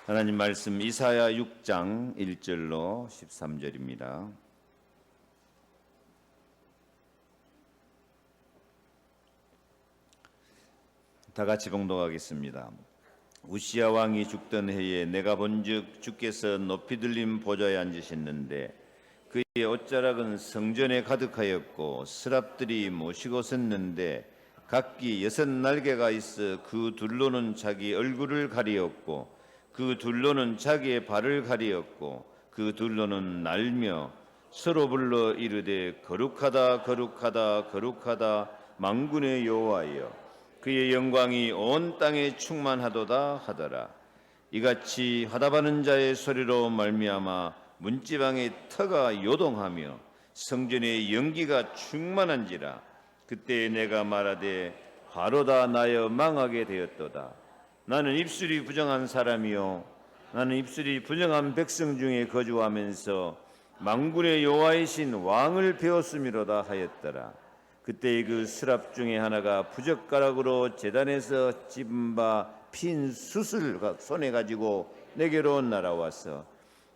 하나님 말씀 이사야 6장 1절로 13절입니다. 다 같이 봉독하겠습니다. 우시야 왕이 죽던 해에 내가 본즉 주께서 높이 들린 보좌에 앉으셨는데 그의 옷자락은 성전에 가득하였고 스랍들이 모시고 섰는데 각기 6날개가 있어 그 둘로는 자기 얼굴을 가리었고 그 둘로는 자기의 발을 가리었고 그 둘로는 날며 서로 불러 이르되 거룩하다 거룩하다 거룩하다 만군의 여호와여 그의 영광이 온 땅에 충만하도다 하더라. 이같이 화답하는 자의 소리로 말미암아 문지방의 터가 요동하며 성전의 연기가 충만한지라. 그때 내가 말하되 화로다 나여 망하게 되었도다. 나는 입술이 부정한 사람이요 나는 입술이 부정한 백성 중에 거주하면서 만군의 여호와이신 왕을 배웠음이로다 하였더라. 그때 그 스랍 중에 하나가 부젓가락으로 제단에서 집은 바 핀 숯을 손에 가지고 내게로 날아와서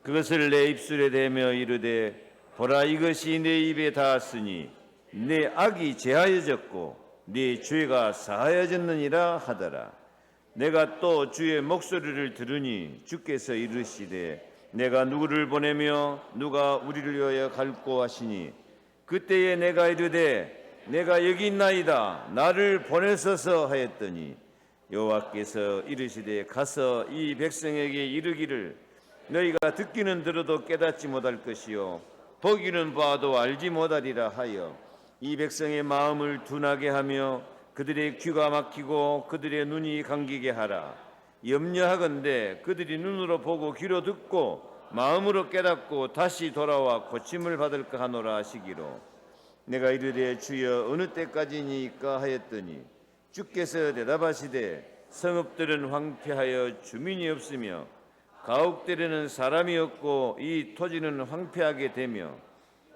그것을 내 입술에 대며 이르되 보라 이것이 내 입에 닿았으니 내 악이 제하여졌고 네 죄가 사하여졌느니라 하더라. 내가 또 주의 목소리를 들으니 주께서 이르시되 내가 누구를 보내며 누가 우리를 위하여 갈고 하시니 그때에 내가 이르되 내가 여기 있나이다 나를 보내소서 하였더니 여호와께서 이르시되 가서 이 백성에게 이르기를 너희가 듣기는 들어도 깨닫지 못할 것이요 보기는 봐도 알지 못하리라 하여 이 백성의 마음을 둔하게 하며 그들의 귀가 막히고 그들의 눈이 감기게 하라. 염려하건대 그들이 눈으로 보고 귀로 듣고 마음으로 깨닫고 다시 돌아와 고침을 받을까 하노라 하시기로 내가 이르되 주여 어느 때까지니까 하였더니 주께서 대답하시되 성읍들은 황폐하여 주민이 없으며 가옥들에는 사람이 없고 이 토지는 황폐하게 되며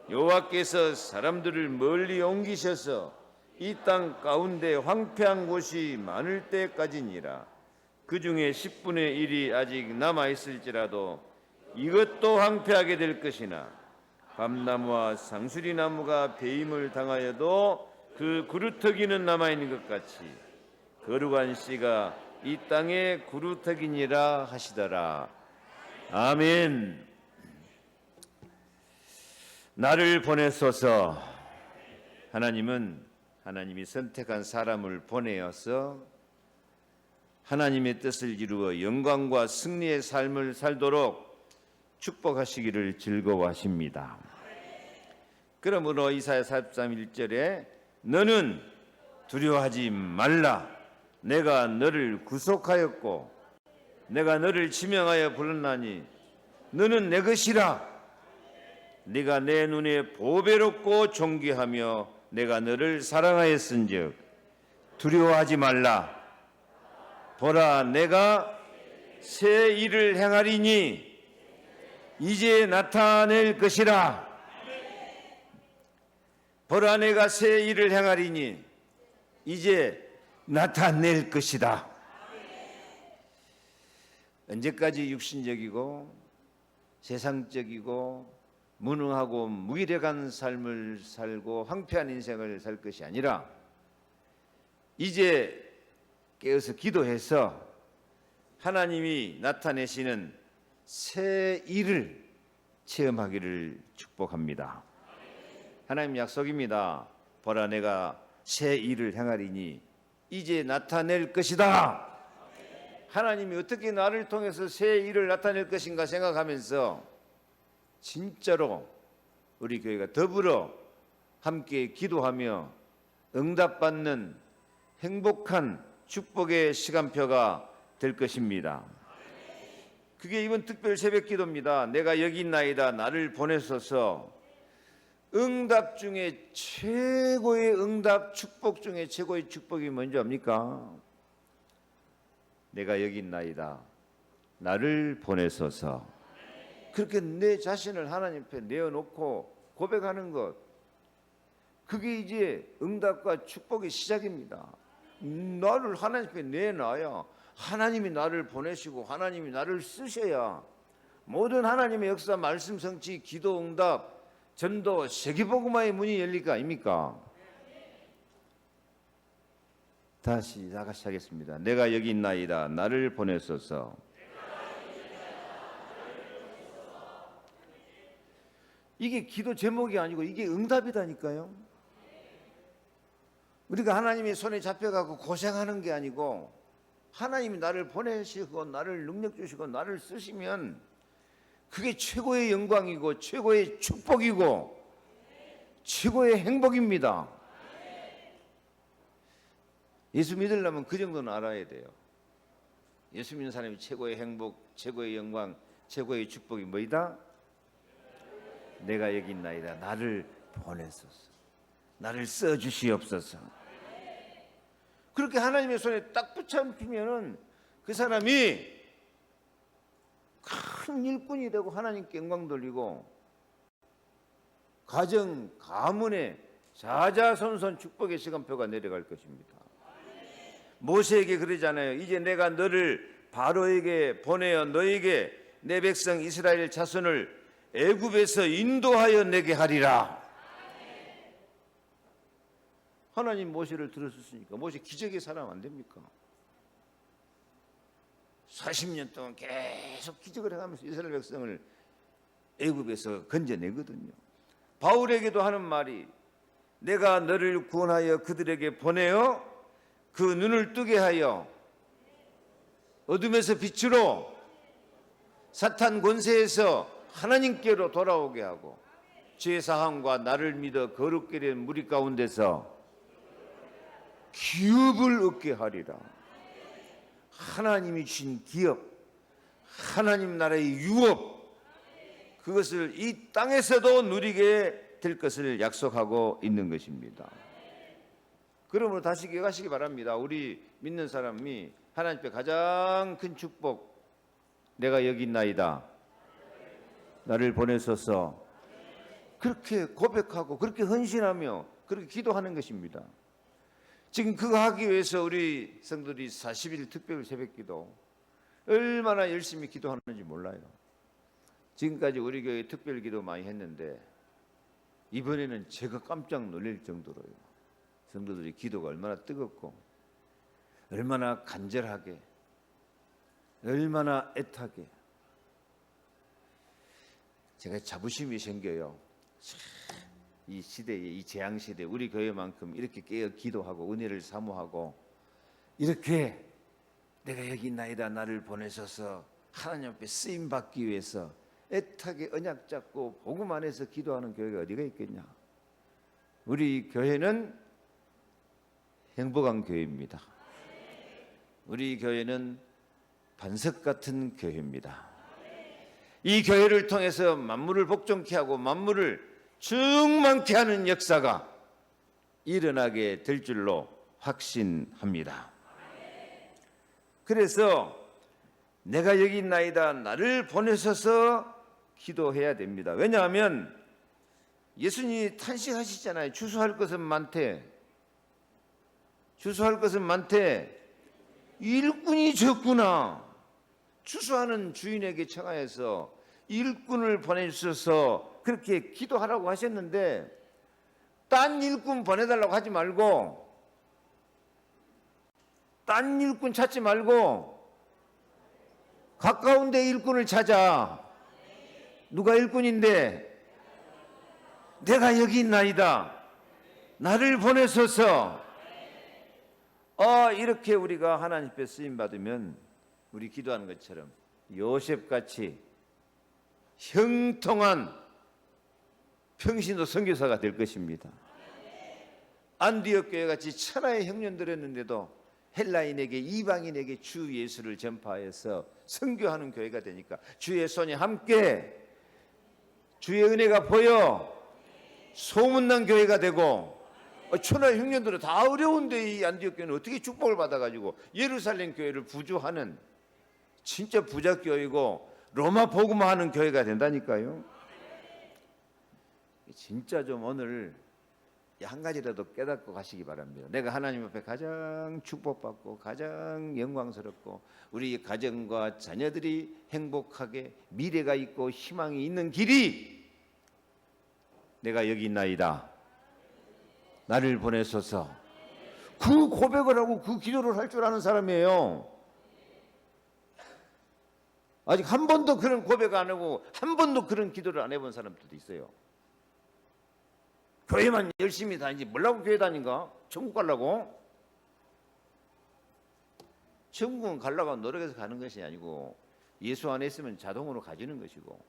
여호와께서 사람들을 멀리 옮기셔서 이 땅 가운데 황폐한 곳이 많을 때까지니라. 그 중에 10분의 1이 아직 남아있을지라도 이것도 황폐하게 될 것이나 밤나무와 상수리나무가 배임을 당하여도 그 구루터기는 남아있는 것 같이 거룩한 씨가 이 땅의 구루터기니라 하시더라. 아멘. 나를 보내소서. 하나님이 선택한 사람을 보내어서 하나님의 뜻을 이루어 영광과 승리의 삶을 살도록 축복하시기를 즐거워하십니다. 그러므로 이사야 43 1절에 너는 두려워하지 말라. 내가 너를 구속하였고 내가 너를 지명하여 불렀나니 너는 내 것이라. 네가 내 눈에 보배롭고 존귀하며 내가 너를 사랑하였은즉 두려워하지 말라. 보라 내가 새 일을 행하리니 이제 나타낼 것이라. 보라 내가 새 일을 행하리니 이제 나타낼 것이다. 언제까지 육신적이고 세상적이고 무능하고 무기력한 삶을 살고 황폐한 인생을 살 것이 아니라 이제 깨어서 기도해서 하나님이 나타내시는 새 일을 체험하기를 축복합니다. 하나님 약속입니다. 보라 내가 새 일을 행하리니 이제 나타낼 것이다. 하나님이 어떻게 나를 통해서 새 일을 나타낼 것인가 생각하면서 진짜로 우리 교회가 더불어 함께 기도하며 응답받는 행복한 축복의 시간표가 될 것입니다. 그게 이번 특별 새벽 기도입니다. 내가 여기 있나이다 나를 보내소서. 응답 중에 최고의 응답, 축복 중에 최고의 축복이 뭔지 압니까? 내가 여기 있나이다 나를 보내소서. 그렇게 내 자신을 하나님 앞에 내어놓고 고백하는 것, 그게 이제 응답과 축복의 시작입니다. 나를 하나님 앞에 내놔야 하나님이 나를 보내시고 하나님이 나를 쓰셔야 모든 하나님의 역사, 말씀 성취, 기도 응답, 전도, 세계복음화의 문이 열릴 거 아닙니까? 다시 하겠습니다. 내가 여기 있나이다. 나를 보내소서. 이게 기도 제목이 아니고 이게 응답이다니까요. 우리가 하나님의 손에 잡혀가고 고생하는 게 아니고 하나님이 나를 보내시고 나를 능력 주시고 나를 쓰시면 그게 최고의 영광이고 최고의 축복이고 최고의 행복입니다. 예수 믿으려면 그 정도는 알아야 돼요. 예수 믿는 사람이 최고의 행복, 최고의 영광, 최고의 축복이 뭐이다? 내가 여기 있나이다. 나를 보내소서. 나를 써주시옵소서. 그렇게 하나님의 손에 딱 붙잡히면은 그 사람이 큰 일꾼이 되고 하나님께 영광 돌리고 가정, 가문에 자자손손 축복의 시간표가 내려갈 것입니다. 모세에게 그러잖아요. 이제 내가 너를 바로에게 보내어 너에게 내 백성 이스라엘 자손을 애굽에서 인도하여 내게 하리라. 하나님 모세를 들었으니까 모세 기적의 사람 안 됩니까? 40년 동안 계속 기적을 해가면서 이스라엘 백성을 애굽에서 건져내거든요. 바울에게도 하는 말이 내가 너를 구원하여 그들에게 보내어 그 눈을 뜨게 하여 어둠에서 빛으로 사탄 권세에서 하나님께로 돌아오게 하고 죄사함과 나를 믿어 거룩게 된 무리 가운데서 기업을 얻게 하리라. 하나님이 주신 기업, 하나님 나라의 유업, 그것을 이 땅에서도 누리게 될 것을 약속하고 있는 것입니다. 그러므로 다시 기억하시기 바랍니다. 우리 믿는 사람이 하나님 앞에 가장 큰 축복, 내가 여기 있나이다. 나를 보내소서. 그렇게 고백하고 그렇게 헌신하며 그렇게 기도하는 것입니다. 지금 그거 하기 위해서 우리 성도들이 40일 특별 새벽기도 얼마나 열심히 기도하는지 몰라요. 지금까지 우리 교회 특별기도 많이 했는데 이번에는 제가 깜짝 놀랄 정도로요. 성도들이 기도가 얼마나 뜨겁고 얼마나 간절하게 얼마나 애타게. 제가 자부심이 생겨요. 이 시대에, 이 재앙시대에 우리 교회만큼 이렇게 깨어 기도하고 은혜를 사모하고 이렇게 내가 여기 있나이다 나를 보내셔서 하나님 앞에 쓰임받기 위해서 애타게 언약 잡고 복음 안에서 기도하는 교회가 어디가 있겠냐. 우리 교회는 행복한 교회입니다. 우리 교회는 반석 같은 교회입니다. 이 교회를 통해서 만물을 복종케 하고 만물을 충만케 하는 역사가 일어나게 될 줄로 확신합니다. 그래서 내가 여기 있나이다 나를 보내셔서 기도해야 됩니다. 왜냐하면 예수님이 탄식하시잖아요. 추수할 것은 많되 추수할 것은 많되 일꾼이 적구나. 추수하는 주인에게 청하여서 일꾼을 보내주셔서 그렇게 기도하라고 하셨는데 딴 일꾼 보내달라고 하지 말고 딴 일꾼 찾지 말고 가까운 데 일꾼을 찾아. 누가 일꾼인데? 내가 여기 있나이다. 나를 보내소서. 이렇게 우리가 하나님 앞에 쓰임 받으면 우리 기도하는 것처럼 요셉같이 형통한 평신도 선교사가 될 것입니다. 안디옥 교회같이 천하의 형년들였는데도 헬라인에게 이방인에게 주 예수를 전파해서 선교하는 교회가 되니까 주의 손이 함께 주의 은혜가 보여 소문난 교회가 되고 천하의 형년들은 다 어려운데 이 안디옥 교회는 어떻게 축복을 받아가지고 예루살렘 교회를 부주하는 진짜 부자교회고 로마 복음화하는 교회가 된다니까요. 진짜 좀 오늘 한 가지라도 깨닫고 가시기 바랍니다. 내가 하나님 앞에 가장 축복받고 가장 영광스럽고 우리 가정과 자녀들이 행복하게 미래가 있고 희망이 있는 길이 내가 여기 있나이다. 나를 보내소서. 그 고백을 하고 그 기도를 할 줄 아는 사람이에요. 아직 한 번도 그런 고백 안 하고 한 번도 그런 기도를 안 해본 사람들도 있어요. 교회만 열심히 다니지 뭐라고 교회 다닌가? 천국 가려고? 천국은 가려고 노력해서 가는 것이 아니고 예수 안에 있으면 자동으로 가지는 것이고,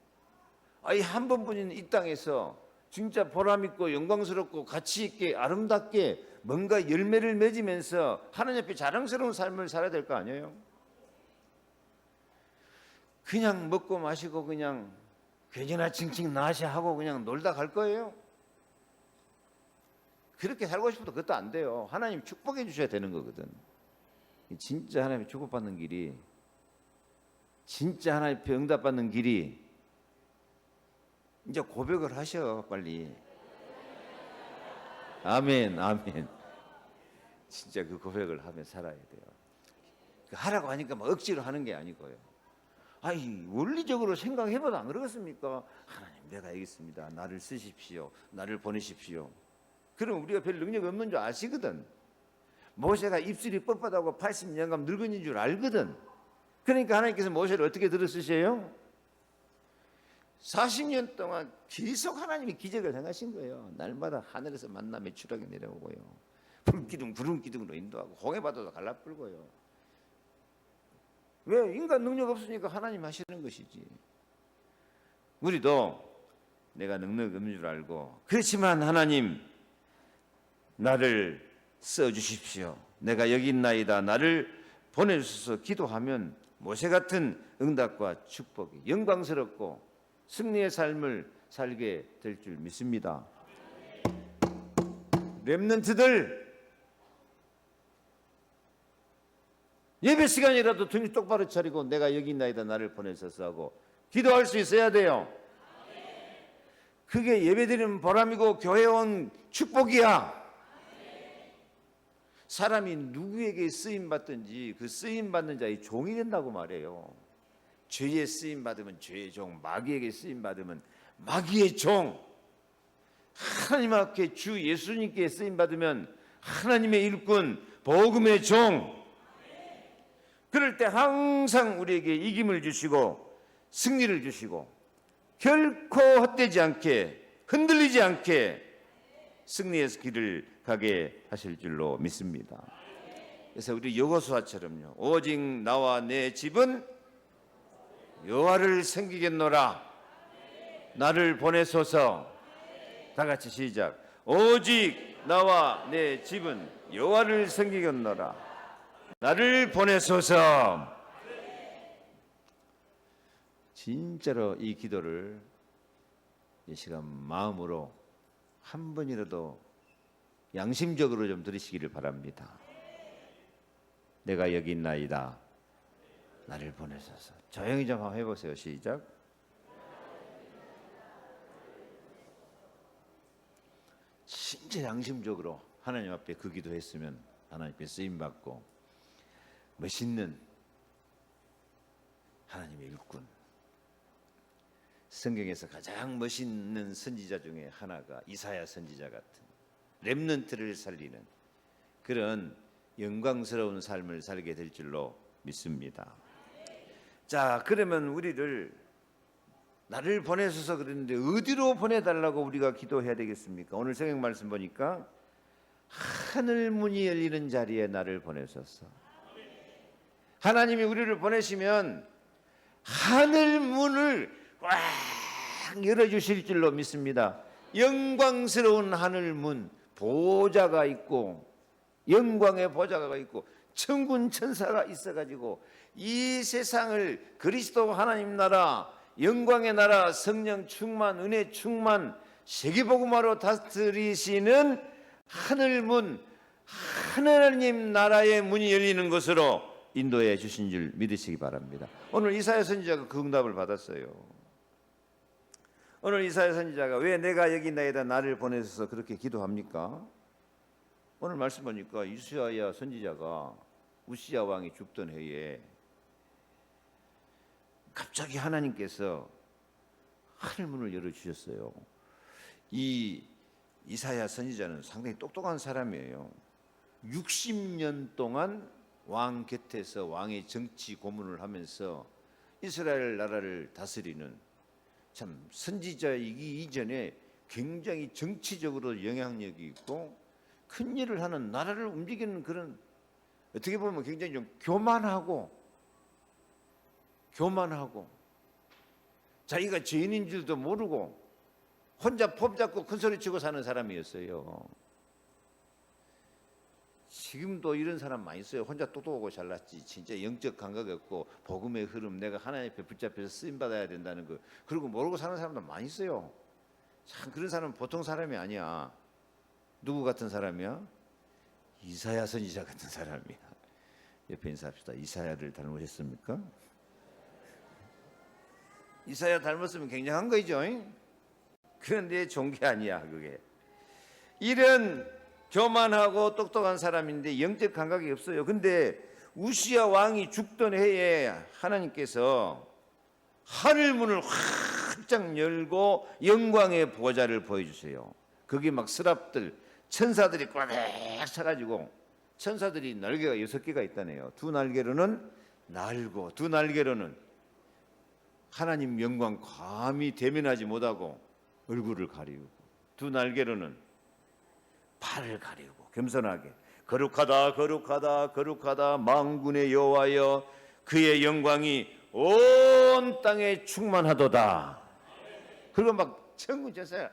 아니 한 번뿐인 이 땅에서 진짜 보람있고 영광스럽고 가치있게 아름답게 뭔가 열매를 맺으면서 하나님 앞에 자랑스러운 삶을 살아야 될 거 아니에요? 그냥 먹고 마시고 그냥 괜히나 칭칭 나시 하고 그냥 놀다 갈 거예요? 그렇게 살고 싶어도 그것도 안 돼요. 하나님 축복해 주셔야 되는 거거든. 진짜 하나님의 축복받는 길이, 진짜 하나님의 응답받는 길이 이제 고백을 하셔 빨리. 아멘, 아멘. 진짜 그 고백을 하며 살아야 돼요. 하라고 하니까 막 억지로 하는 게 아니고요. 아니 원리적으로 생각해봐도 안 그러겠습니까? 하나님 내가 알겠습니다. 나를 쓰십시오. 나를 보내십시오. 그럼 우리가 별 능력이 없는 줄 아시거든. 모세가 입술이 뻣뻣하고 80년간 늙은이인 줄 알거든. 그러니까 하나님께서 모세를 어떻게 들어 쓰셔요? 40년 동안 계속 하나님이 기적을 행하신 거예요. 날마다 하늘에서 만남의 추락이 내려오고요, 불기둥 구름 기둥으로 인도하고 홍해바다도 갈라풀고요. 왜? 인간 능력 없으니까 하나님 하시는 것이지. 우리도 내가 능력 없는 줄 알고, 그렇지만 하나님 나를 써주십시오. 내가 여기 있나이다. 나를 보내주셔서 기도하면 모세 같은 응답과 축복이 영광스럽고 승리의 삶을 살게 될 줄 믿습니다. 렘넌트들 예배 시간이라도 정신 똑바로 차리고 내가 여기 있나이다. 나를 보내셔서 하고 기도할 수 있어야 돼요. 그게 예배드리는 보람이고 교회 온 축복이야. 사람이 누구에게 쓰임받든지 그 쓰임받는 자의 종이 된다고 말해요. 죄에 쓰임받으면 죄의 종, 마귀에게 쓰임받으면 마귀의 종, 하나님 앞에 주 예수님께 쓰임받으면 하나님의 일꾼, 복음의 종. 그럴 때 항상 우리에게 이김을 주시고 승리를 주시고 결코 헛되지 않게 흔들리지 않게 승리의 길을 가게 하실 줄로 믿습니다. 그래서 우리 여호수아처럼요, 오직 나와 내 집은 여호와를 섬기겠노라. 나를 보내소서. 다 같이 시작. 오직 나와 내 집은 여호와를 섬기겠노라. 나를 보내소서. 진짜로 이 기도를 이 시간 마음으로 한 번이라도 양심적으로 좀 들으시기를 바랍니다. 내가 여기 있나이다. 나를 보내소서. 조용히 좀 한번 해보세요. 시작. 진짜 양심적으로 하나님 앞에 그 기도했으면 하나님께 쓰임받고 멋있는 하나님의 일꾼, 성경에서 가장 멋있는 선지자 중에 하나가 이사야 선지자 같은 렘넌트를 살리는 그런 영광스러운 삶을 살게 될 줄로 믿습니다. 자, 그러면 우리를 나를 보내셔서 그랬는데 어디로 보내달라고 우리가 기도해야 되겠습니까? 오늘 성경 말씀 보니까 하늘 문이 열리는 자리에 나를 보내셔서. 하나님이 우리를 보내시면 하늘 문을 꽉 열어주실 줄로 믿습니다. 영광스러운 하늘 문, 보좌가 있고 영광의 보좌가 있고 천군 천사가 있어가지고 이 세상을 그리스도 하나님 나라, 영광의 나라, 성령 충만, 은혜 충만, 세계복음화로 다스리시는 하늘문, 하나님 나라의 문이 열리는 것으로 인도해 주신 줄 믿으시기 바랍니다. 오늘 이사야 선지자가 그 응답을 받았어요. 오늘 이사야 선지자가 왜 내가 여기 나에다 나를 보내셔서 그렇게 기도합니까? 오늘 말씀 보니까 이사야 선지자가 우시야 왕이 죽던 해에 갑자기 하나님께서 하늘문을 열어주셨어요. 이 이사야 선지자는 상당히 똑똑한 사람이에요. 60년 동안 왕 곁에서 왕의 정치 고문을 하면서 이스라엘 나라를 다스리는 참 선지자이기 이전에 굉장히 정치적으로 영향력이 있고 큰 일을 하는, 나라를 움직이는 그런, 어떻게 보면 굉장히 좀 교만하고 자기가 죄인인 줄도 모르고 혼자 폼 잡고 큰 소리 치고 사는 사람이었어요. 지금도 이런 사람 많이 있어요. 혼자 똑똑하고 잘났지, 진짜 영적 감각이 없고 복음의 흐름, 내가 하나님 앞에 붙잡혀서 쓰임 받아야 된다는 거, 그리고 모르고 사는 사람도 많이 있어요. 참 그런 사람은 보통 사람이 아니야. 누구 같은 사람이야? 이사야 선지자 같은 사람이야. 옆에 인사합시다. 이사야를 닮으셨습니까? 이사야 닮았으면 굉장한 거죠. 그런데 좋은 게 아니야. 그게 이런 교만하고 똑똑한 사람인데 영적 감각이 없어요. 근데 우시야 왕이 죽던 해에 하나님께서 하늘문을 활짝 열고 영광의 보좌를 보여주세요. 거기 막 스랍들, 천사들이 꽉 차가지고, 천사들이 날개가 6개가 있다네요. 두 날개로는 날고, 두 날개로는 하나님 영광 감히 대면하지 못하고 얼굴을 가리우고, 두 날개로는 발을 가리우고 겸손하게 거룩하다 거룩하다 거룩하다 만군의 여호와여, 그의 영광이 온 땅에 충만하도다. 그리고 막 천군 천사가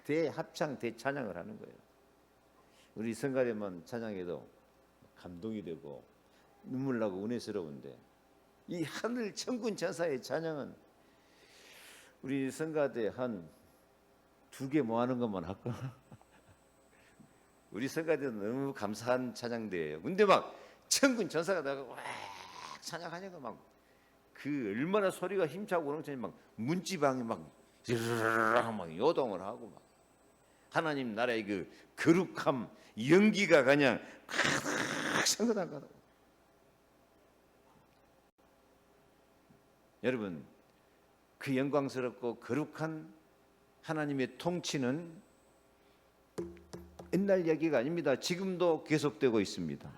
대합창 대찬양을 하는 거예요. 우리 성가대만 찬양해도 감동이 되고 눈물 나고 은혜스러운데, 이 하늘 천군 천사의 찬양은 우리 성가대 한 2개 모아놓은 것만 할까? 우리 성가대는 너무 감사한 찬양대예요. 근데 막 천군 천사가 나가 와 찬양하니까 막 그 얼마나 소리가 힘차고 그런 막 문지방이 막 요동을 하고 막 하나님 나라의 그 거룩함, 연기가 그냥 가득 생겨난 거다. 여러분, 그 영광스럽고 거룩한 하나님의 통치는 옛날 얘기가 아닙니다. 지금도 계속되고 있습니다.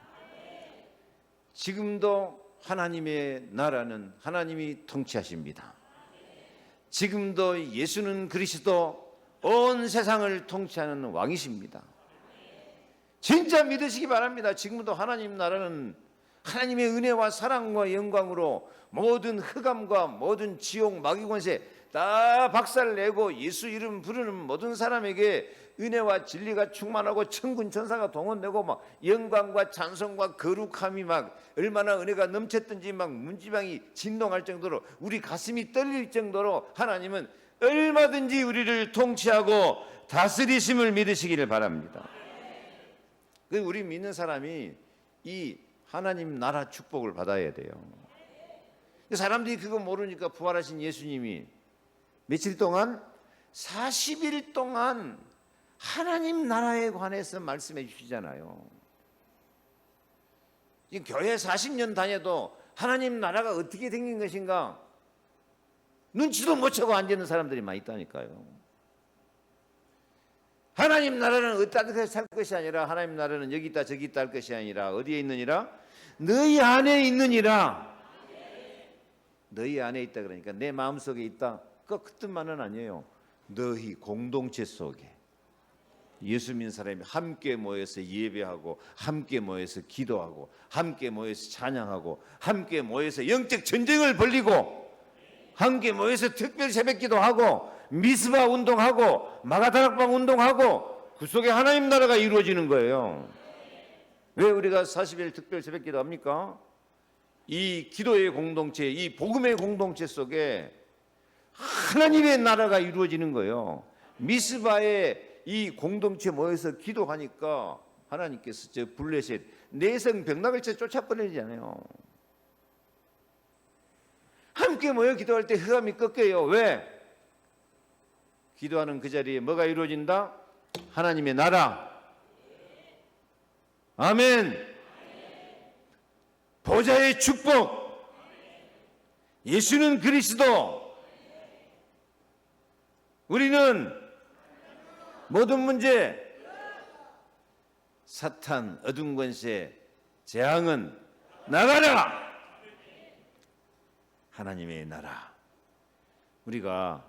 지금도 하나님의 나라는 하나님이 통치하십니다. 지금도 예수는 그리스도 온 세상을 통치하는 왕이십니다. 진짜 믿으시기 바랍니다. 지금도 하나님 나라는 하나님의 은혜와 사랑과 영광으로 모든 흑암과 모든 지옥 마귀 권세 다 박살내고 예수 이름 부르는 모든 사람에게 은혜와 진리가 충만하고 천군 천사가 동원되고 막 영광과 찬송과 거룩함이 막 얼마나 은혜가 넘쳤든지 막 문지방이 진동할 정도로 우리 가슴이 떨릴 정도로 하나님은 얼마든지 우리를 통치하고 다스리심을 믿으시기를 바랍니다. 우리 믿는 사람이 이 하나님 나라 축복을 받아야 돼요. 사람들이 그거 모르니까 부활하신 예수님이 며칠 동안 40일 동안 하나님 나라에 관해서 말씀해 주시잖아요. 지금 교회 40년 다녀도 하나님 나라가 어떻게 생긴 것인가 눈치도 못 채고 앉아있는 사람들이 많이 있다니까요. 하나님 나라는 어떻게 살 것이 아니라, 하나님 나라는 여기 있다 저기 있다 할 것이 아니라 어디에 있느니라? 너희 안에 있느니라. 너희 안에 있다 그러니까 내 마음속에 있다, 그 뜻만은 아니에요. 너희 공동체 속에 예수 믿는 사람이 함께 모여서 예배하고 함께 모여서 기도하고 함께 모여서 찬양하고 함께 모여서 영적 전쟁을 벌이고 함께 모여서 특별 새벽기도 하고 미스바 운동하고 마가다락방 운동하고 그 속에 하나님 나라가 이루어지는 거예요. 왜 우리가 40일 특별 새벽기도 합니까? 이 기도의 공동체, 이 복음의 공동체 속에 하나님의 나라가 이루어지는 거예요. 미스바에 이 공동체 모여서 기도하니까 하나님께서 저 블레셋 내성 병락을 쫓아버리잖아요. 함께 모여 기도할 때 흑암이 꺾여요. 왜? 기도하는 그 자리에 뭐가 이루어진다? 하나님의 나라. 아멘. 보좌의 축복. 예수는 그리스도. 우리는 모든 문제, 사탄, 어둠 권세, 재앙은 나가라. 하나님의 나라. 우리가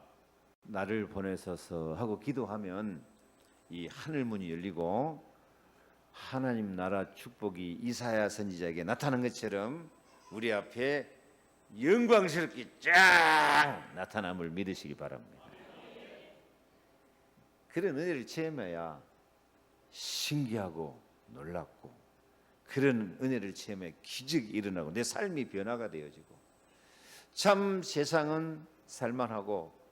나를 보내소서 하고 기도하면 이 하늘 문이 열리고 하나님 나라 축복이 이사야 선지자에게 나타난 것처럼 우리 앞에 영광스럽게 쫙 나타남을 믿으시기 바랍니다. 그런 은혜를 체험해야 신기하고 놀랍고, 그런 은혜를 체험해 기적이 일어나고 내 삶이 변화가 되어지고, 참 세상은 살만하고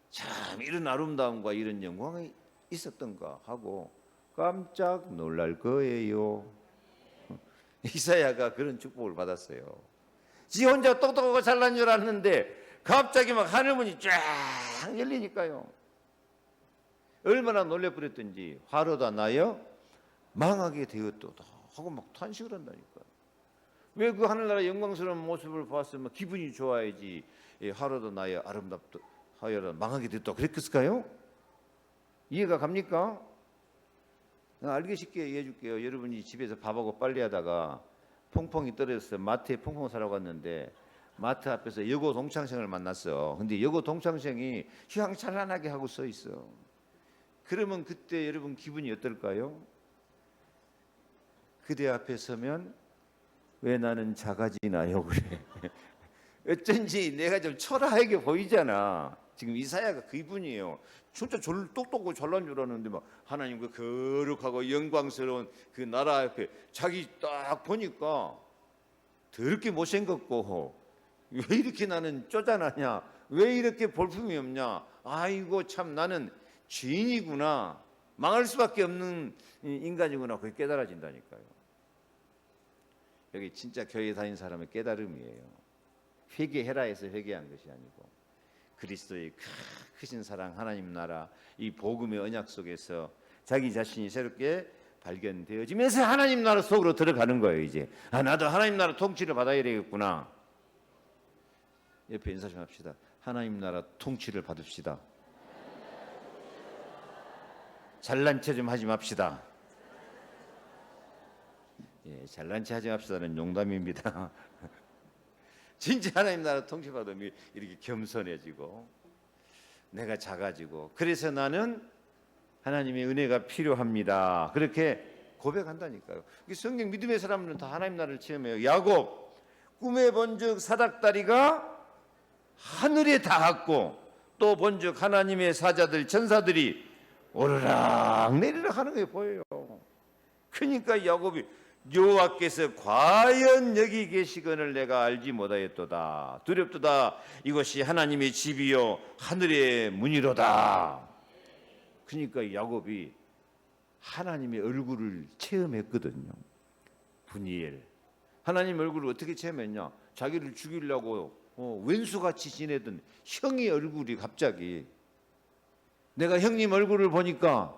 참 이런 아름다움과 이런 영광이 있었던가 하고 깜짝 놀랄 거예요. 이사야가 그런 축복을 받았어요. 지 혼자 똑똑하고 잘난 줄 알았는데 갑자기 막 하늘문이 쫙 열리니까요. 얼마나 놀래버렸던지 화로다 나여 망하게 되었도다 하고 막 탄식을 한다니까요. 왜 그 하늘나라 영광스러운 모습을 봤으면 기분이 좋아야지 화로다 나여 아름답다 하여라 망하게 됐다 그랬을까요? 이해가 갑니까? 알기 쉽게 이해해 줄게요. 여러분이 집에서 밥하고 빨래하다가 퐁퐁이 떨어져서 마트에 퐁퐁 사러 갔는데 마트 앞에서 여고 동창생을 만났어. 근데 여고 동창생이 휘황찬란하게 하고 서 있어. 그러면 그때 여러분 기분이 어떨까요? 그대 앞에 서면 왜 나는 작아지나요? 그래. 어쩐지 내가 좀 초라하게 보이잖아. 지금 이사야가 그 기분이에요. 진짜 똑똑하고 잘난 줄 알았는데 막 하나님 그 거룩하고 영광스러운 그 나라 앞에 자기 딱 보니까 더럽게 못생겼고, 왜 이렇게 나는 쪼잔하냐, 왜 이렇게 볼품이 없냐, 아이고 참 나는 죄인이구나, 망할 수밖에 없는 인간이구나, 그게 깨달아진다니까요. 여기 진짜 교회 다닌 사람의 깨달음이에요. 회개해라 해서 회개한 것이 아니고 그리스도의 크신 사랑, 하나님 나라, 이 복음의 언약 속에서 자기 자신이 새롭게 발견되어지면서 하나님 나라 속으로 들어가는 거예요. 이제 나도 하나님 나라 통치를 받아야 되겠구나. 옆에 인사 좀 합시다. 하나님 나라 통치를 받읍시다. 잘난 체 좀 하지 맙시다. 예, 잘난 체 하지 맙시다는 농담입니다. 진짜 하나님 나라 통치받으면 이렇게 겸손해지고 내가 작아지고, 그래서 나는 하나님의 은혜가 필요합니다. 그렇게 고백한다니까요. 성경 믿음의 사람들은 다 하나님 나라를 체험해요. 야곱 꿈에 본즉 사닥다리가 하늘에 닿았고 또 본즉 하나님의 사자들 천사들이 오르락 내리락 하는 게 보여요. 그러니까 야곱이 여호와께서 과연 여기 계시거늘 내가 알지 못하였도다. 두렵도다. 이것이 하나님의 집이요 하늘의 문이로다. 그러니까 야곱이 하나님의 얼굴을 체험했거든요. 분이엘. 하나님 얼굴을 어떻게 체험했냐? 자기를 죽이려고 왼수같이 지내던 형의 얼굴이 갑자기, 내가 형님 얼굴을 보니까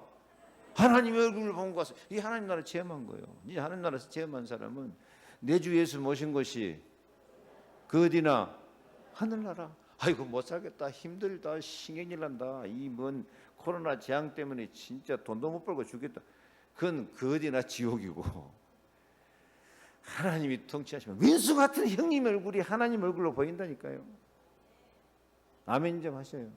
하나님의 얼굴을 본 것 같아요. 이 하나님 나라 체험한 거예요. 이 하나님 나라에서 체험한 사람은 내 주 예수 모신 것이 그 어디나 하늘나라. 아이고 못 살겠다, 힘들다, 신경질 난다, 이 뭔 코로나 재앙 때문에 진짜 돈도 못 벌고 죽겠다. 그건 그 어디나 지옥이고, 하나님이 통치하시면 윈수 같은 형님 얼굴이 하나님 얼굴로 보인다니까요. 아멘 좀 하셔요.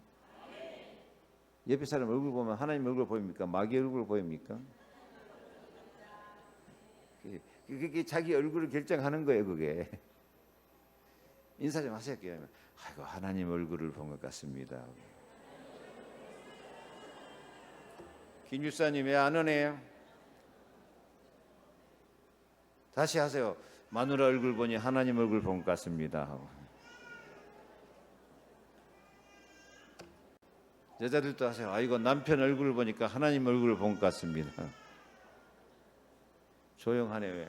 옆에 사람 얼굴 보면 하나님 얼굴 보입니까? 마귀 얼굴 보입니까? 그게 자기 얼굴을 결정하는 거예요. 그게. 인사 좀 하세요. 아이고 하나님 얼굴을 본 것 같습니다. 김 유사님 왜 안 오네요? 다시 하세요. 마누라 얼굴 보니 하나님 얼굴 본 것 같습니다. 여자들도 하세요. 아이고 남편 얼굴을 보니까 하나님 얼굴을 본 것 같습니다. 조용하네. 왜?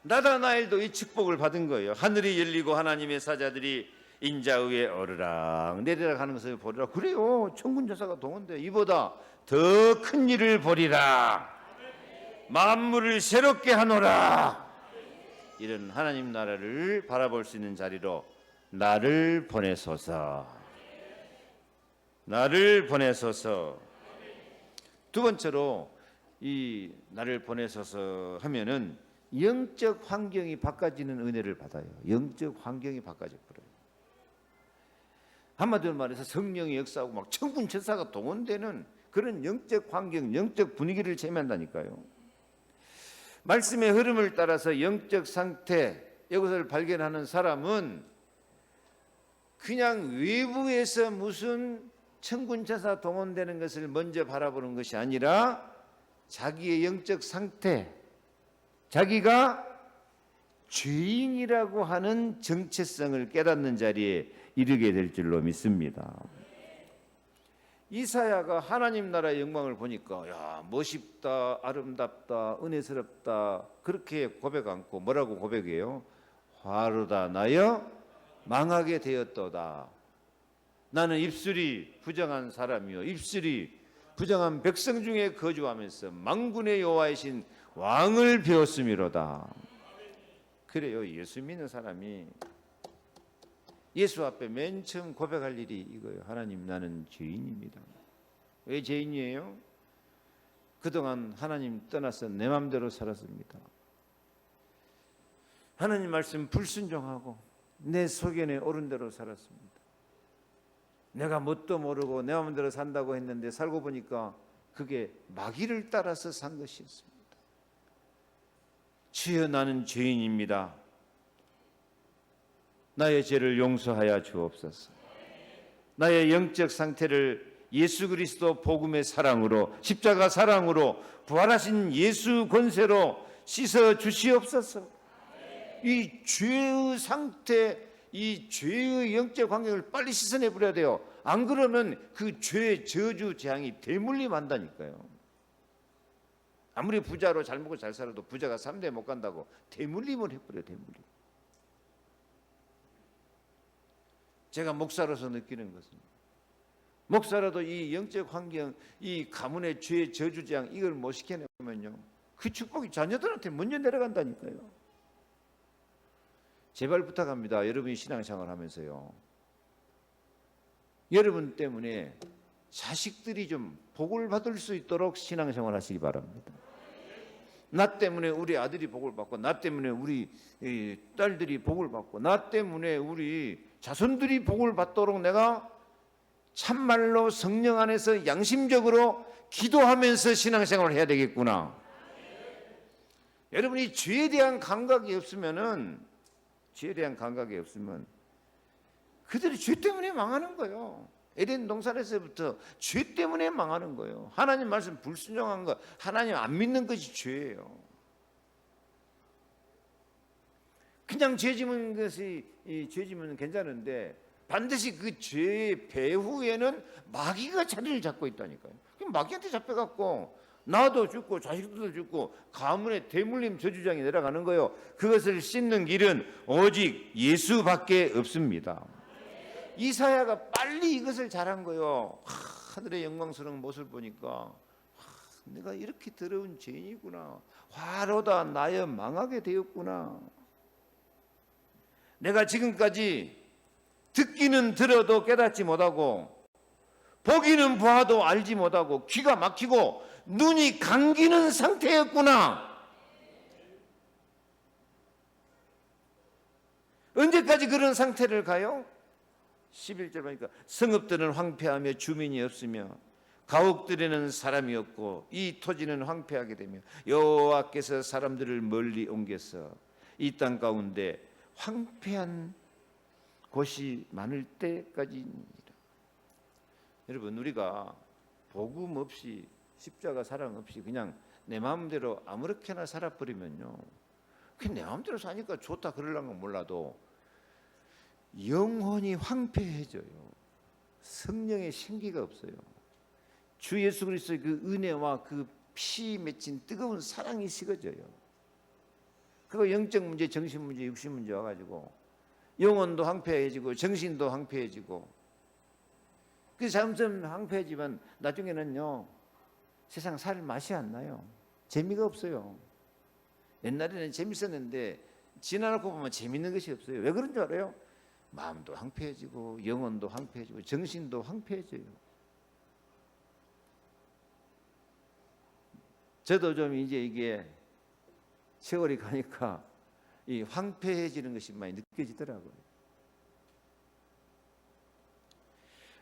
나다나엘도 이 축복을 받은 거예요. 하늘이 열리고 하나님의 사자들이 인자 위에 오르락 내리락 하는 것을 보리라. 그래요. 천군 천사가 동원돼 이보다 더 큰 일을 보리라. 만물을 새롭게 하노라. 이런 하나님 나라를 바라볼 수 있는 자리로 나를 보내소서. 나를 보내소서. 두 번째로 이 나를 보내소서 하면은 영적 환경이 바꿔지는 은혜를 받아요. 영적 환경이 바꿔져 버려요. 한마디로 말해서 성령의 역사하고 막 천군 천사가 동원되는 그런 영적 환경, 영적 분위기를 체험한다니까요. 말씀의 흐름을 따라서 영적 상태 이것을 발견하는 사람은 그냥 외부에서 무슨 천군 천사 동원되는 것을 먼저 바라보는 것이 아니라 자기의 영적 상태, 자기가 죄인이라고 하는 정체성을 깨닫는 자리에 이르게 될 줄로 믿습니다. 이사야가 하나님 나라의 영광을 보니까 야 멋있다, 아름답다, 은혜스럽다 그렇게 고백 않고 뭐라고 고백해요? 화로다 나여 망하게 되었도다. 나는 입술이 부정한 사람이요 입술이 부정한 백성 중에 거주하면서 만군의 여호와이신 왕을 배웠음이로다. 그래요. 예수 믿는 사람이 예수 앞에 맨 처음 고백할 일이 이거예요. 하나님 나는 죄인입니다. 왜 죄인이에요? 그동안 하나님 떠나서 내 마음대로 살았습니다. 하나님 말씀 불순종하고 내 소견에 옳은 대로 살았습니다. 내가 뭣도 모르고 내 마음대로 산다고 했는데 살고 보니까 그게 마귀를 따라서 산 것이었습니다. 주여 나는 죄인입니다. 나의 죄를 용서하여 주옵소서. 나의 영적 상태를 예수 그리스도 복음의 사랑으로 십자가 사랑으로 부활하신 예수 권세로 씻어 주시옵소서. 이 죄의 상태, 이 죄의 영적 환경을 빨리 씻어내 버려야 돼요. 안 그러면 그 죄의 저주 재앙이 대물림한다니까요. 아무리 부자로 잘 먹고 잘 살아도 부자가 3대 못 간다고 대물림을 해버려요. 대물림. 제가 목사로서 느끼는 것은 목사라도 이 영적 환경, 이 가문의 죄의 저주재앙 이걸 못 시켜내면요 그 축복이 자녀들한테 먼저 내려간다니까요. 제발 부탁합니다. 여러분이 신앙생활 하면서요 여러분 때문에 자식들이 좀 복을 받을 수 있도록 신앙생활 하시기 바랍니다. 나 때문에 우리 아들이 복을 받고 나 때문에 우리 딸들이 복을 받고 나 때문에 우리 자손들이 복을 받도록 내가 참말로 성령 안에서 양심적으로 기도하면서 신앙생활을 해야 되겠구나. 여러분이 죄에 대한 감각이 없으면 그들이 죄 때문에 망하는 거예요. 에덴 동산에서부터 죄 때문에 망하는 거예요. 하나님 말씀 불순종한 것, 하나님 안 믿는 것이 죄예요. 그냥 죄 짓는 것이 죄 짓는 괜찮은데 반드시 그 죄의 배후에는 마귀가 자리를 잡고 있다니까요. 그럼 마귀한테 잡혀갖고 나도 죽고 자식들도 죽고 가문의 대물림 저주장이 내려가는 거예요. 그것을 씻는 길은 오직 예수밖에 없습니다. 이사야가 빨리 이것을 잘한 거예요. 하늘의 영광스러운 모습을 보니까 내가 이렇게 더러운 죄인이구나. 화로다 나여 망하게 되었구나. 내가 지금까지 듣기는 들어도 깨닫지 못하고 보기는 보아도 알지 못하고 귀가 막히고 눈이 감기는 상태였구나. 언제까지 그런 상태를 가요? 11절 보니까 성읍들은 황폐하며 주민이 없으며 가옥들에는 사람이 없고 이 토지는 황폐하게 되며 여호와께서 사람들을 멀리 옮겨서 이 땅 가운데 황폐한 곳이 많을 때까지입니다. 여러분 우리가 복음 없이 십자가 사랑 없이 그냥 내 마음대로 아무렇게나 살아버리면요 그냥 내 마음대로 사니까 좋다 그러려는 건 몰라도 영혼이 황폐해져요. 성령의 생기가 없어요. 주 예수 그리스도의 그 은혜와 그 피 맺힌 뜨거운 사랑이 식어져요. 그거 영적 문제, 정신 문제, 육신 문제 와가지고 영혼도 황폐해지고 정신도 황폐해지고, 그래서 점점 황폐해지면 나중에는요 세상 살 맛이 안 나요. 재미가 없어요. 옛날에는 재밌었는데 지나놓고 보면 재밌는 것이 없어요. 왜 그런 줄 알아요? 마음도 황폐해지고 영혼도 황폐해지고 정신도 황폐해져요. 저도 좀 이제 이게 세월이 가니까 이 황폐해지는 것이 많이 느껴지더라고요.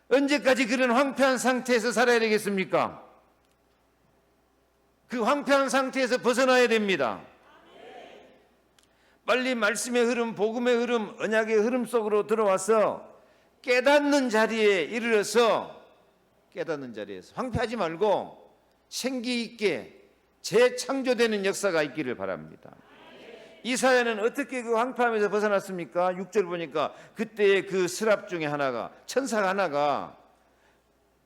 언제까지 그런 황폐한 상태에서 살아야 되겠습니까? 그 황폐한 상태에서 벗어나야 됩니다. 빨리 말씀의 흐름, 복음의 흐름, 언약의 흐름 속으로 들어와서 깨닫는 자리에 이르러서, 깨닫는 자리에서 황폐하지 말고 생기 있게 재창조되는 역사가 있기를 바랍니다. 이사야는 어떻게 그 황폐함에서 벗어났습니까? 6절 보니까 그때의 그 스랍 중에 하나가, 천사가 하나가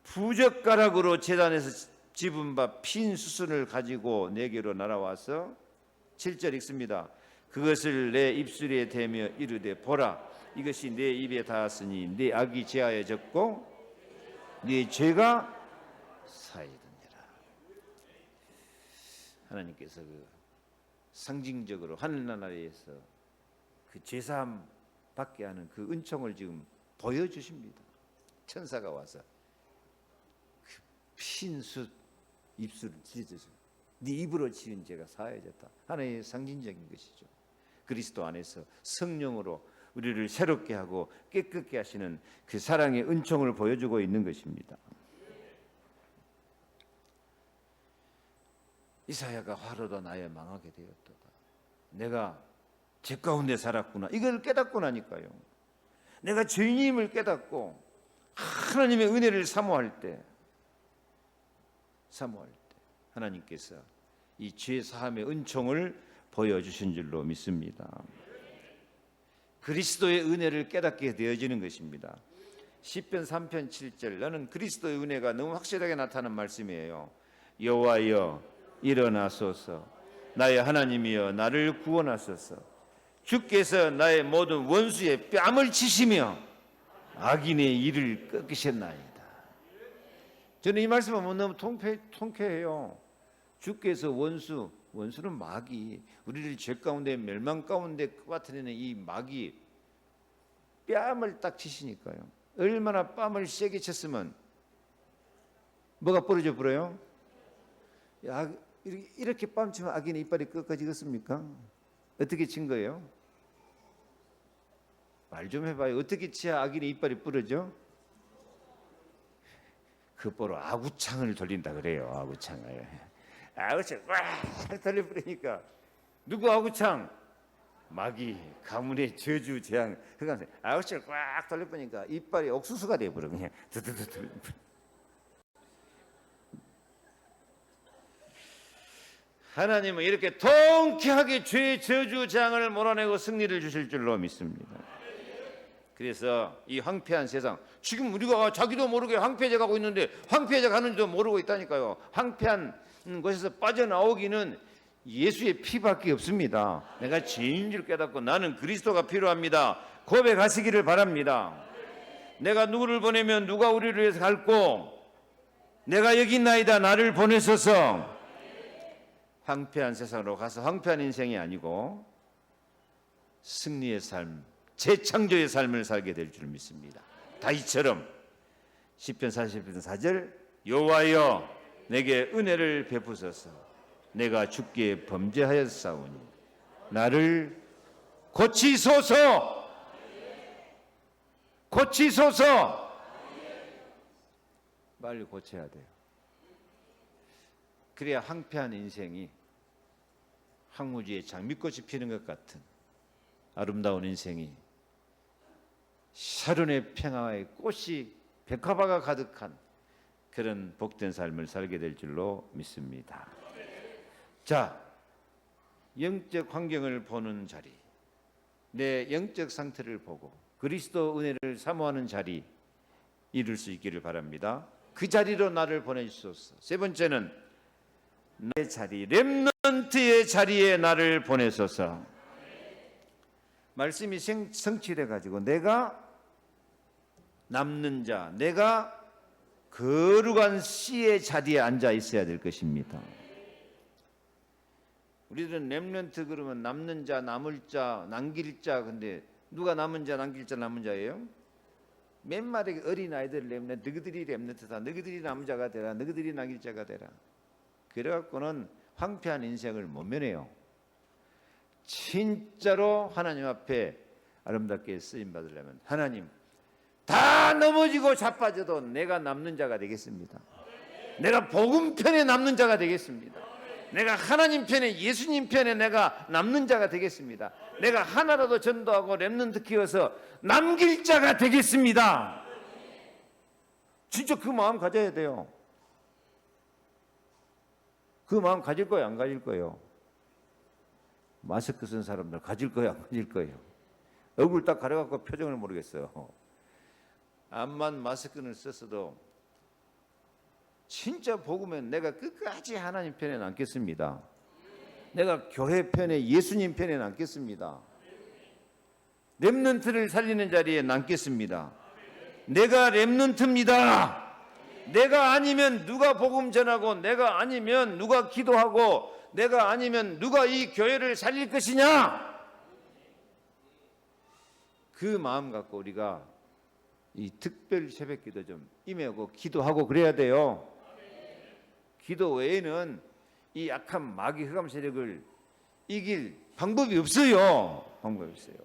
부젓가락으로 제단에서 집은 바 핀 수순을 가지고 내게로 날아와서 7절 읽습니다. 그것을 내 입술에 대며 이르되 보라, 이것이 내 입에 닿았으니 내 악이 제하여졌고 네 죄가 사해졌느니라. 하나님께서 그 상징적으로 하늘나라에서 그 죄사함 받게 하는 그 은총을 지금 보여주십니다. 천사가 와서 그 핀숫 입술을 찢어서 네 입으로 지은 죄가 사해졌다. 하나의 상징적인 것이죠. 그리스도 안에서 성령으로 우리를 새롭게 하고 깨끗게 하시는 그 사랑의 은총을 보여주고 있는 것입니다. 이사야가 화로다 나의 망하게 되었도다. 내가 죄 가운데 살았구나. 이걸 깨닫고 나니까요. 내가 죄인임을 깨닫고 하나님의 은혜를 사모할 때 하나님께서 이 죄 사함의 은총을 보여주신 줄로 믿습니다. 그리스도의 은혜를 깨닫게 되어지는 것입니다. 시편 3편 7절, 나는 그리스도의 은혜가 너무 확실하게 나타나는 말씀이에요. 여호와여 일어나소서, 나의 하나님이여 나를 구원하소서. 주께서 나의 모든 원수의 뺨을 치시며 악인의 일을 꺾으셨나이다. 저는 이 말씀을 너무 통쾌해요. 주께서 원수는 마귀, 우리를 죄 가운데 멸망 가운데 빠뜨리는 이 마귀 뺨을 딱 치시니까요. 얼마나 뺨을 세게 쳤으면 뭐가 부러져 버려요? 이렇게 뺨 치면 악인의 이빨이 꺾어지겠습니까? 어떻게 친 거예요? 말 좀 해봐요. 어떻게 치야 악인의 이빨이 부러져? 그 보러 아구창을 돌린다 그래요. 아구창을 꽉 돌려버리니까 누구 아구창? 마귀, 가문의 저주, 재앙. 그러니까 아구창을 꽉 돌려버리니까 이빨이 옥수수가 돼버려. 그냥 드드드드. 하나님은 이렇게 통쾌하게 죄의 저주, 재앙을 몰아내고 승리를 주실 줄로 믿습니다. 그래서 이 황폐한 세상, 지금 우리가 자기도 모르게 황폐해져 가고 있는데 황폐해져 가는지도 모르고 있다니까요. 황폐한 곳에서 빠져나오기는 예수의 피밖에 없습니다. 내가 죄인 줄 깨닫고 나는 그리스도가 필요합니다. 고백하시기를 바랍니다. 내가 누구를 보내면 누가 우리를 위해서 갈고, 내가 여기 있나이다 나를 보내소서. 황폐한 세상으로 가서 황폐한 인생이 아니고 승리의 삶, 재창조의 삶을 살게 될 줄 믿습니다. 다윗처럼 시편 40편 4절, 여호와여 내게 은혜를 베푸소서. 내가 주께 범죄하였사오니 나를 고치소서. 고치소서. 빨리 고쳐야 돼요. 그래야 황폐한 인생이 황무지에 장미꽃이 피는 것 같은 아름다운 인생이 샤론의 평화의 꽃이 백화바가 가득한 그런 복된 삶을 살게 될 줄로 믿습니다. 자, 영적 환경을 보는 자리, 내 영적 상태를 보고 그리스도 은혜를 사모하는 자리 이룰 수 있기를 바랍니다. 그 자리로 나를 보내주소서. 세 번째는 나의 자리, 렘넌트의 자리에 나를 보내소서. 말씀이 성취돼 가지고 내가 남는 자, 내가 거룩한 씨의 자리에 앉아 있어야 될 것입니다. 우리들은 렘넌트 그러면 남는 자, 남을 자, 남길 자. 근데 누가 남은 자, 남길 자, 남은 자예요? 맨 말에 어린 아이들 렘넌트, 너희들이 렘넌트다. 너희들이 남은 자가 되라. 너희들이 남길 자가 되라. 그래갖고는 황폐한 인생을 못 면해요. 진짜로 하나님 앞에 아름답게 쓰임 받으려면 하나님, 다 넘어지고 자빠져도 내가 남는 자가 되겠습니다. 내가 복음 편에 남는 자가 되겠습니다. 내가 하나님 편에, 예수님 편에 내가 남는 자가 되겠습니다. 내가 하나라도 전도하고 렘넌트 키워서 남길 자가 되겠습니다. 진짜 그 마음 가져야 돼요. 그 마음 가질 거예요, 안 가질 거예요? 마스크 쓴 사람들 가질 거예요, 안 가질 거예요? 얼굴 딱 가려갖고 표정을 모르겠어요. 암만 마스크를 썼어도 진짜 복음은 내가 끝까지 하나님 편에 남겠습니다. 내가 교회 편에, 예수님 편에 남겠습니다. 렘넌트를 살리는 자리에 남겠습니다. 내가 렘넌트입니다. 내가 아니면 누가 복음 전하고, 내가 아니면 누가 기도하고, 내가 아니면 누가 이 교회를 살릴 것이냐? 그 마음 갖고 우리가 이 특별 새벽기도 좀 임하고 기도하고 그래야 돼요. 기도 외에는 이 악한 마귀 흑암 세력을 이길 방법이 없어요. 방법이 없어요.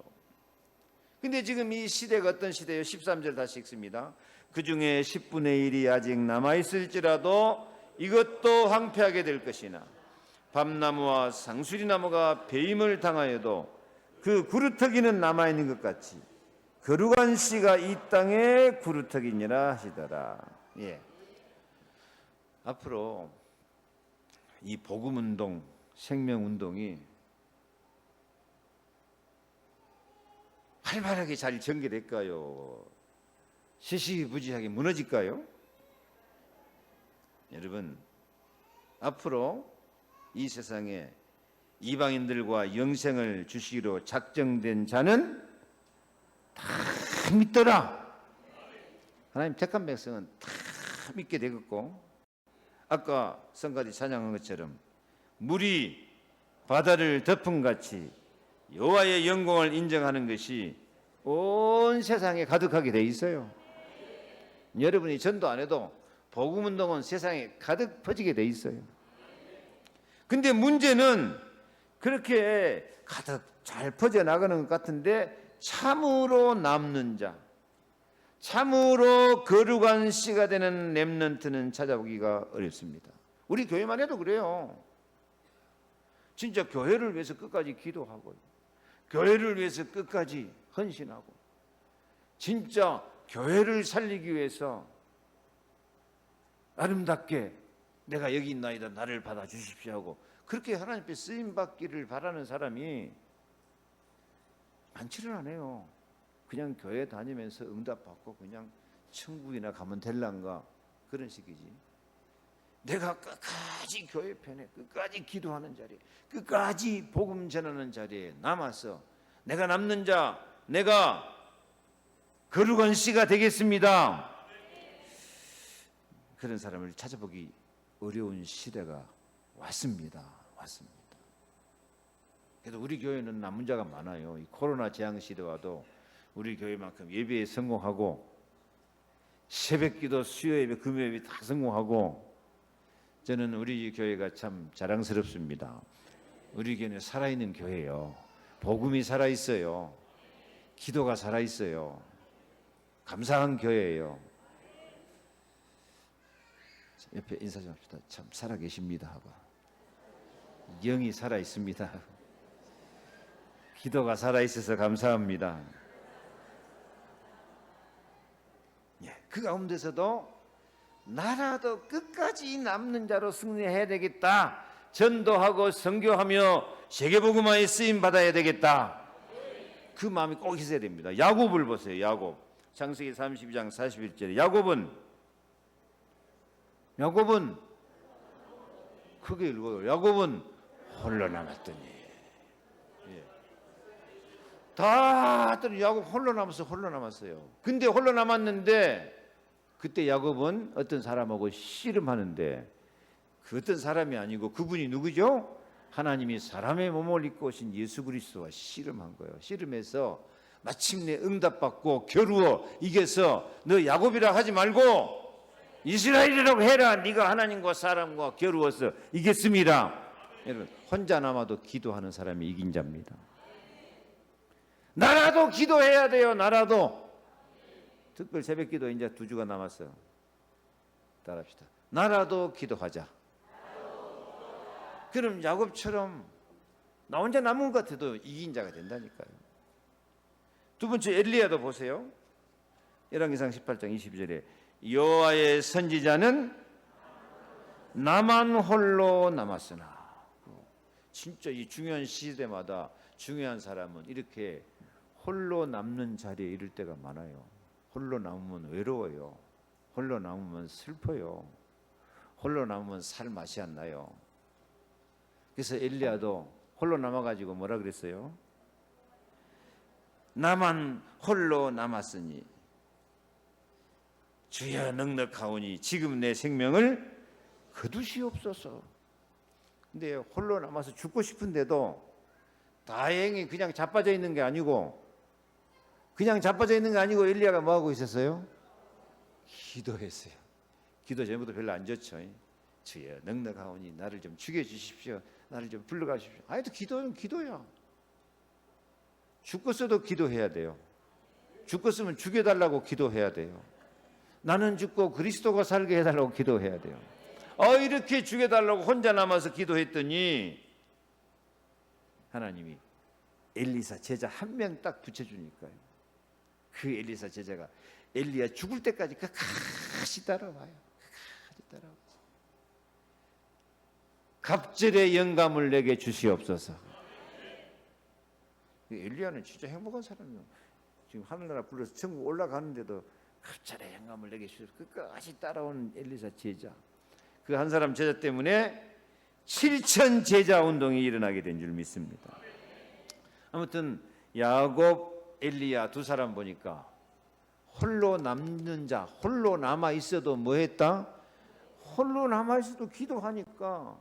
근데 지금 이 시대가 어떤 시대예요? 13절 다시 읽습니다. 그 중에 10분의 1이 아직 남아있을지라도 이것도 황폐하게 될 것이나 밤나무와 상수리나무가 배임을 당하여도 그 구루터기는 남아있는 것 같이 거룩한 씨가 이 땅에 구루터기니라 하시더라. 예. 앞으로 이 복음운동, 생명운동이 활발하게 잘 전개될까요? 시시부지하게 무너질까요? 여러분, 앞으로 이 세상에 이방인들과 영생을 주시기로 작정된 자는 다 믿더라. 하나님 택한 백성은 다 믿게 되겠고, 아까 성가대 찬양한 것처럼 물이 바다를 덮음같이 여호와의 영광을 인정하는 것이 온 세상에 가득하게 돼 있어요. 여러분이 전도 안 해도 복음운동은 세상에 가득 퍼지게 돼 있어요. 근데 문제는 그렇게 가득 잘 퍼져나가는 것 같은데 참으로 남는 자, 참으로 거룩한 씨가 되는 렘넌트는 찾아보기가 어렵습니다. 우리 교회만 해도 그래요. 진짜 교회를 위해서 끝까지 기도하고, 교회를 위해서 끝까지 헌신하고, 진짜 교회를 살리기 위해서 아름답게 내가 여기 있나이다, 나를 받아주십시오 하고 그렇게 하나님 앞에 쓰임받기를 바라는 사람이 많지는 않아요. 그냥 교회 다니면서 응답받고 그냥 천국이나 가면 될란가 그런 식이지. 내가 끝까지 교회 편에, 끝까지 기도하는 자리에, 끝까지 복음 전하는 자리에 남아서 내가 남는 자, 내가 거룩한 씨가 되겠습니다. 그런 사람을 찾아보기 어려운 시대가 왔습니다. 그래도 우리 교회는 남은 자가 많아요. 이 코로나 재앙 시대와도 우리 교회만큼 예배에 성공하고, 새벽기도, 수요예배, 금요예배 다 성공하고, 저는 우리 교회가 참 자랑스럽습니다. 우리 교회는 살아있는 교회예요. 복음이 살아있어요. 기도가 살아있어요. 감사한 교회예요. 옆에 인사 좀 합시다. 참 살아계십니다 하고. 영이 살아있습니다. 기도가 살아있어서 감사합니다. 그 가운데서도 나라도 끝까지 남는 자로 승리해야 되겠다. 전도하고 선교하며 세계복음화에 쓰임 받아야 되겠다. 그 마음이 꼭 있어야 됩니다. 야곱을 보세요. 야곱. 창세기 32장 41절에 야곱은 크게 읽어요. 야곱은 홀로 남았더니. 다들 야곱 홀로 남았어요. 근데 홀로 남았는데 그때 야곱은 어떤 사람하고 씨름하는데 그 어떤 사람이 아니고 그분이 누구죠? 하나님이 사람의 몸을 입고 오신 예수 그리스도와 씨름한 거예요. 씨름해서 마침내 응답받고 겨루어 이겨서 너 야곱이라 하지 말고 이스라엘이라고 해라. 네가 하나님과 사람과 겨루어서 이겼습니다. 여러분, 혼자 남아도 기도하는 사람이 이긴 자입니다. 나라도 기도해야 돼요. 나라도. 특별 새벽 기도 이제 2주가 남았어요. 따라합시다. 나라도 기도하자. 그럼 야곱처럼 나 혼자 남은 것 같아도 이긴 자가 된다니까요. 두 번째 엘리야도 보세요. 열왕기상 18장 22절에 여호와의 선지자는 나만 홀로 남았으나. 진짜 이 중요한 시대마다 중요한 사람은 이렇게 홀로 남는 자리에 이를 때가 많아요. 홀로 남으면 외로워요. 홀로 남으면 슬퍼요. 홀로 남으면 살 맛이 안 나요. 그래서 엘리야도 홀로 남아가지고 뭐라 그랬어요? 나만 홀로 남았으니 주여 넉넉하오니 지금 내 생명을 거두시옵소서. 근데 홀로 남아서 죽고 싶은데도 다행히 그냥 자빠져 있는 게 아니고 엘리야가 뭐하고 있었어요? 기도했어요. 기도 제목도 별로 안 좋죠. 주여 넉넉하오니 나를 좀 죽여주십시오. 나를 좀 불러가십시오. 아니, 기도는 기도야. 죽었어도 기도해야 돼요. 죽었으면 죽여달라고 기도해야 돼요. 나는 죽고 그리스도가 살게 해달라고 기도해야 돼요. 이렇게 죽여달라고 혼자 남아서 기도했더니 하나님이 엘리사 제자 한 명 딱 붙여주니까요. 그 엘리사 제자가 엘리야 죽을 때까지 끝까지 따라와요. 끝까지 따라와요. 갑절의 영감을 내게 주시옵소서. 엘리야는 진짜 행복한 사람이에요. 지금 하늘나라 불러서 천국 올라가는데도 갑절의 영감을 내게 주시옵소서. 끝까지 따라온 엘리사 제자. 그 한 사람 제자 때문에 7천 제자 운동이 일어나게 된 줄 믿습니다. 아무튼 야곱, 엘리야 두 사람 보니까 홀로 남는 자, 홀로 남아 있어도 뭐 했다? 홀로 남아 있어도 기도하니까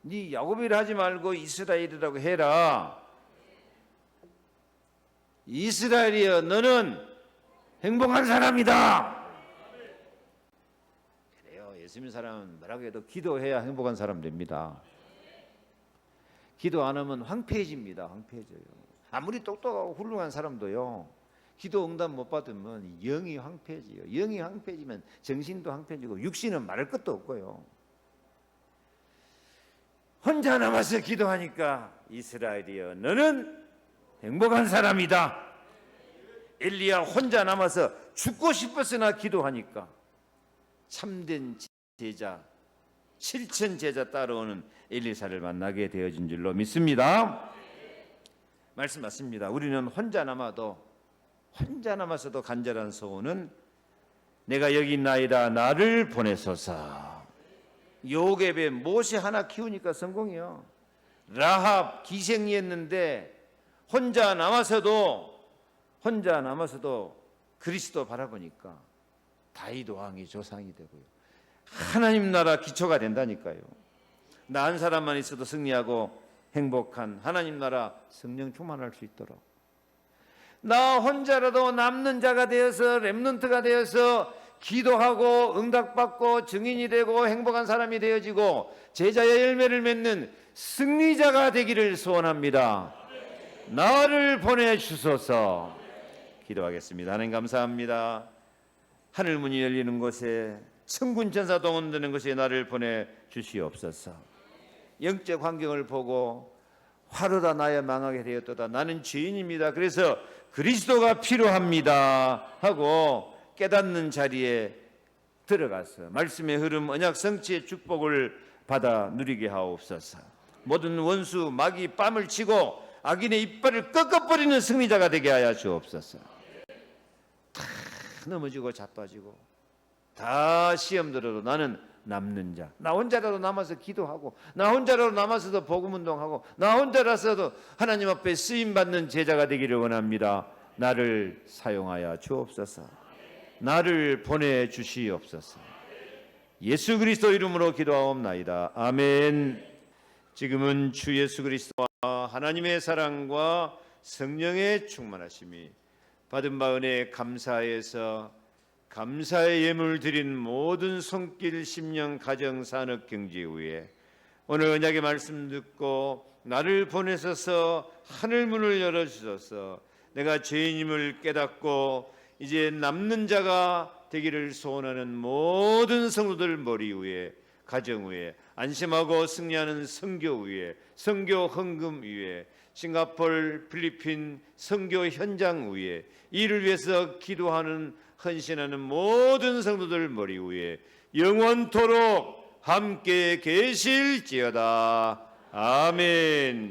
네 야곱이라 하지 말고 이스라엘이라고 해라. 이스라엘이여 너는 행복한 사람이다. 그래요. 예수 믿는 사람은 뭐라고 해도 기도해야 행복한 사람 됩니다. 기도 안 하면 황폐해집니다. 황폐해져요. 아무리 똑똑하고 훌륭한 사람도요, 기도 응답 못 받으면 영이 황폐해져요. 영이 황폐해지면 정신도 황폐해지고 육신은 말할 것도 없고요. 혼자 남아서 기도하니까 이스라엘이여 너는 행복한 사람이다. 엘리야 혼자 남아서 죽고 싶었으나 기도하니까 참된 제자 7천 제자 따라오는 엘리사를 만나게 되어진 줄로 믿습니다. 말씀 맞습니다. 우리는 혼자 남아서도 간절한 소원은 내가 여기 있나이다 나를 보내소서. 요셉의 모세 하나 키우니까 성공이요. 라합 기생이었는데 혼자 남아서도 그리스도 바라보니까 다윗 왕이 조상이 되고요. 하나님 나라 기초가 된다니까요. 나 한 사람만 있어도 승리하고 행복한 하나님 나라 성령 충만할 수 있도록 나 혼자라도 남는 자가 되어서 렘넌트가 되어서 기도하고 응답받고 증인이 되고 행복한 사람이 되어지고 제자의 열매를 맺는 승리자가 되기를 소원합니다. 나를 보내주소서. 기도하겠습니다. 하나님 감사합니다. 하늘문이 열리는 곳에 천군 천사 동원되는 곳에 나를 보내주시옵소서. 영적 환경을 보고 화로다 나야 망하게 되었도다. 나는 죄인입니다. 그래서 그리스도가 필요합니다 하고 깨닫는 자리에 들어가서 말씀의 흐름 언약 성취의 축복을 받아 누리게 하옵소서. 모든 원수 마귀 뺨을 치고 악인의 이빨을 꺾어버리는 승리자가 되게 하여 주옵소서. 다 넘어지고 자빠지고 다 시험 들어도 나는 남는 자. 나 혼자라도 남아서 기도하고, 나 혼자라도 남아서도 복음 운동하고, 나 혼자라서도 하나님 앞에 쓰임 받는 제자가 되기를 원합니다. 나를 사용하여 주옵소서. 나를 보내 주시옵소서. 예수 그리스도 이름으로 기도하옵나이다. 아멘. 지금은 주 예수 그리스도와 하나님의 사랑과 성령의 충만하심이 받은 바 은혜에 감사해서 감사의 예물 드린 모든 손길, 심령, 가정, 산업, 경제 위에 오늘 언약의 말씀 듣고 나를 보내셔서 하늘 문을 열어주셔서 내가 죄인임을 깨닫고 이제 남는 자가 되기를 소원하는 모든 성도들 머리 위에, 가정 위에, 안심하고 승리하는 선교 위에, 선교 헌금 위에, 싱가포르, 필리핀 선교 현장 위에, 이를 위해서 기도하는 헌신하는 모든 성도들 머리 위에 영원토록 함께 계실지어다. 아멘.